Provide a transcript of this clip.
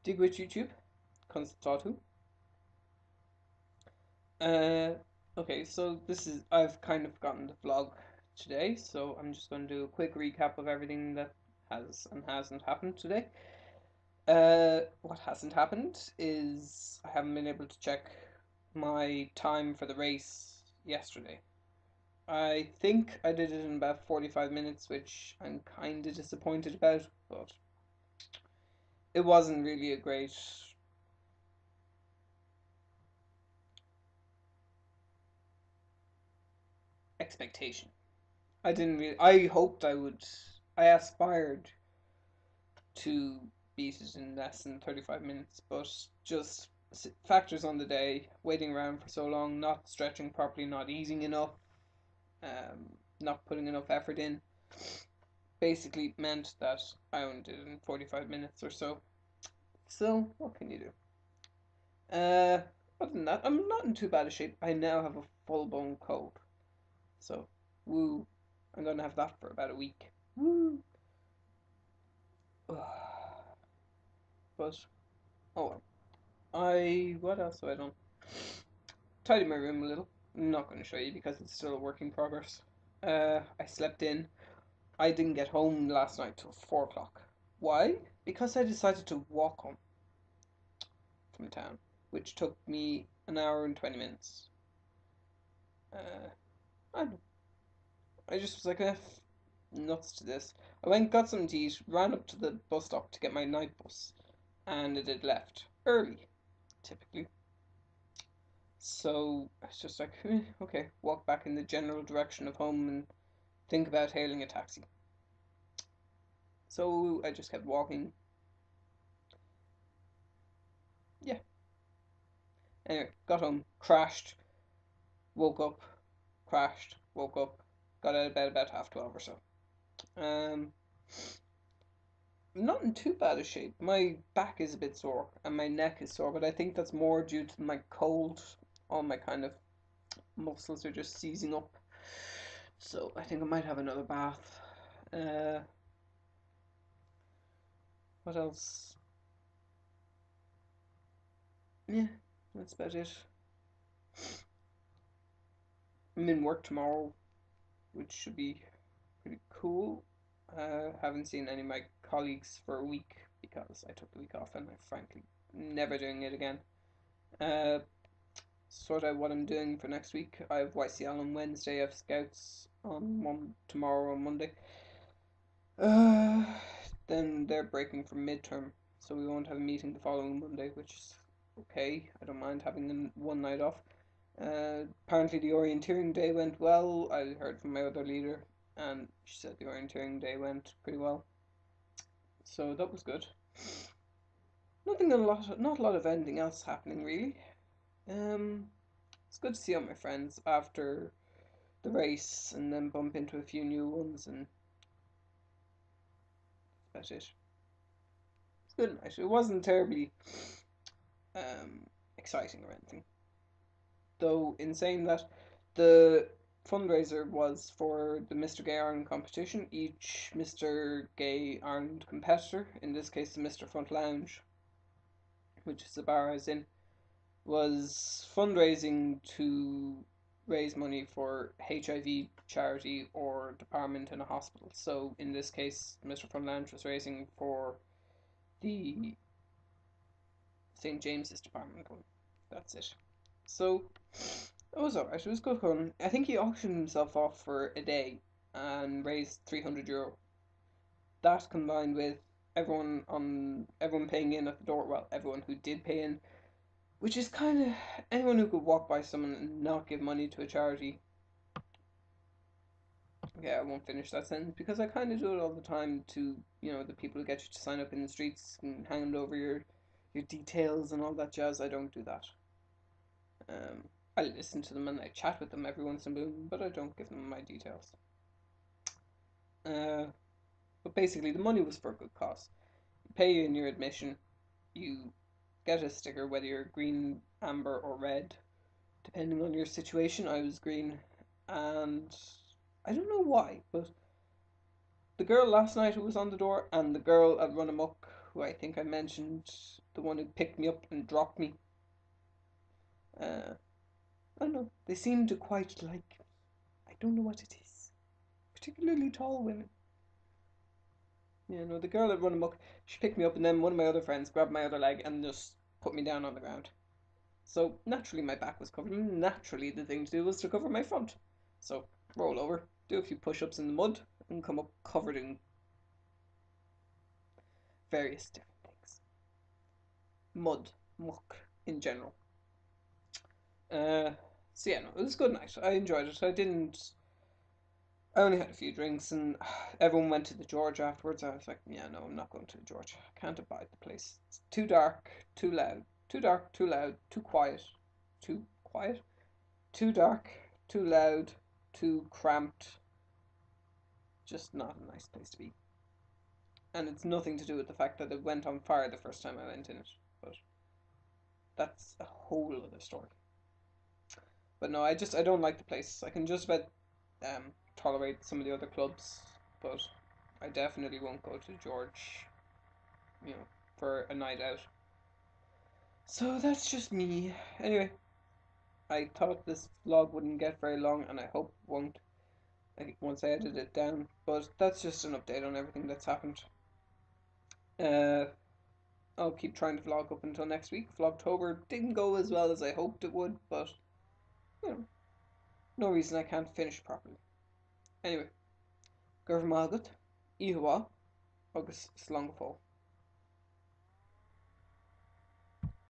Digwit YouTube, Constatu. Okay, so I've kind of gotten the vlog today, so I'm just going to do a quick recap of everything that has and hasn't happened today. What hasn't happened is I haven't been able to check my time for the race yesterday. I think I did it in about 45 minutes, which I'm kind of disappointed about, but it wasn't really a great expectation. I hoped I aspired to beat it in less than 35 minutes, but just factors on the day, waiting around for so long, not stretching properly, not eating enough, not putting enough effort in, basically meant that I only did it in 45 minutes or so. So, what can you do? Other than that, I'm not in too bad a shape. I now have a full-blown cold. So, woo. I'm going to have that for about a week. Woo. But, oh well. What else have I done? Tidied my room a little. I'm not going to show you because it's still a work in progress. I slept in. I didn't get home last night till 4 o'clock. Why? Because I decided to walk home from town, which took me an hour and 20 minutes. I don't know. I just was like, nuts to this. I went, got something to eat, ran up to the bus stop to get my night bus, and it had left early, typically. So I was just like, okay, walk back in the general direction of home and think about hailing a taxi. So I just kept walking. Yeah. Anyway, got home, crashed, woke up, crashed, woke up, got out of bed about 12:30 or so. Um, I'm not in too bad a shape. My back is a bit sore and my neck is sore, but I think that's more due to my cold. All my kind of muscles are just seizing up. So I think I might have another bath. Uh, what else? Yeah, that's about it. I'm in work tomorrow, which should be pretty cool. Haven't seen any of my colleagues for a week because I took the week off and I'm frankly never doing it again. Uh, sort out what I'm doing for next week. I have YCL on Wednesday, I have scouts on tomorrow on Monday. Uh, then they're breaking for midterm, so we won't have a meeting the following Monday, which is okay. I don't mind having one night off. Apparently the orienteering day went well. I heard from my other leader, and she said the orienteering day went pretty well. So that was good. Not a lot of anything else happening really. It's good to see all my friends after the race, and then bump into a few new ones, and that's it. It's good night. It wasn't terribly exciting or anything. Though, in saying that, the fundraiser was for the Mr. Gay Ireland competition. Each Mr. Gay Ireland competitor, in this case the Mr. Front Lounge, which is the bar I was in, was fundraising to raise money for HIV charity or department in a hospital. So in this case, Mr. Front Lounge was raising for the St. James's department one. That's it. So it was alright. It was good fun. I think he auctioned himself off for a day and raised €300. That combined with everyone paying in at the door. Well, everyone who did pay in, which is kind of anyone who could walk by someone and not give money to a charity. Yeah, I won't finish that sentence because I kind of do it all the time to the people who get you to sign up in the streets and hand over your details and all that jazz. I don't do that. I listen to them and I chat with them every once in a blue, but I don't give them my details. Uh, but basically, the money was for a good cause. You pay in your admission, you get a sticker, whether you're green, amber, or red, depending on your situation. I was green, and I don't know why, but the girl last night who was on the door and the girl at Run-a-Muck who I think I mentioned, the one who picked me up and dropped me. I don't know. They seem to quite like me. I don't know what it is. Particularly tall women. Yeah, no, the girl at Run-a-Muck, she picked me up, and then one of my other friends grabbed my other leg and just put me down on the ground. So naturally my back was covered, and naturally the thing to do was to cover my front. So roll over, do a few push-ups in the mud, and come up covered in various different things. Mud, muck in general. Uh, so yeah, no, it was a good night. I enjoyed it. I only had a few drinks, and everyone went to the George afterwards. I was like, yeah, no, I'm not going to the George. I can't abide the place. It's too dark, too loud. Too dark, too loud, too quiet. Too quiet? Too dark, too loud, too cramped. Just not a nice place to be. And it's nothing to do with the fact that it went on fire the first time I went in it. But that's a whole other story. But no, I don't like the place. I can just about tolerate some of the other clubs, but I definitely won't go to George, for a night out. So that's just me. Anyway, I thought this vlog wouldn't get very long, and I hope it won't once I edit it down. But that's just an update on everything that's happened. Uh, I'll keep trying to vlog up until next week. Vlogtober didn't go as well as I hoped it would, but you know, no reason I can't finish properly. Anyway, Gurv agat, Ihuwa, agus slán.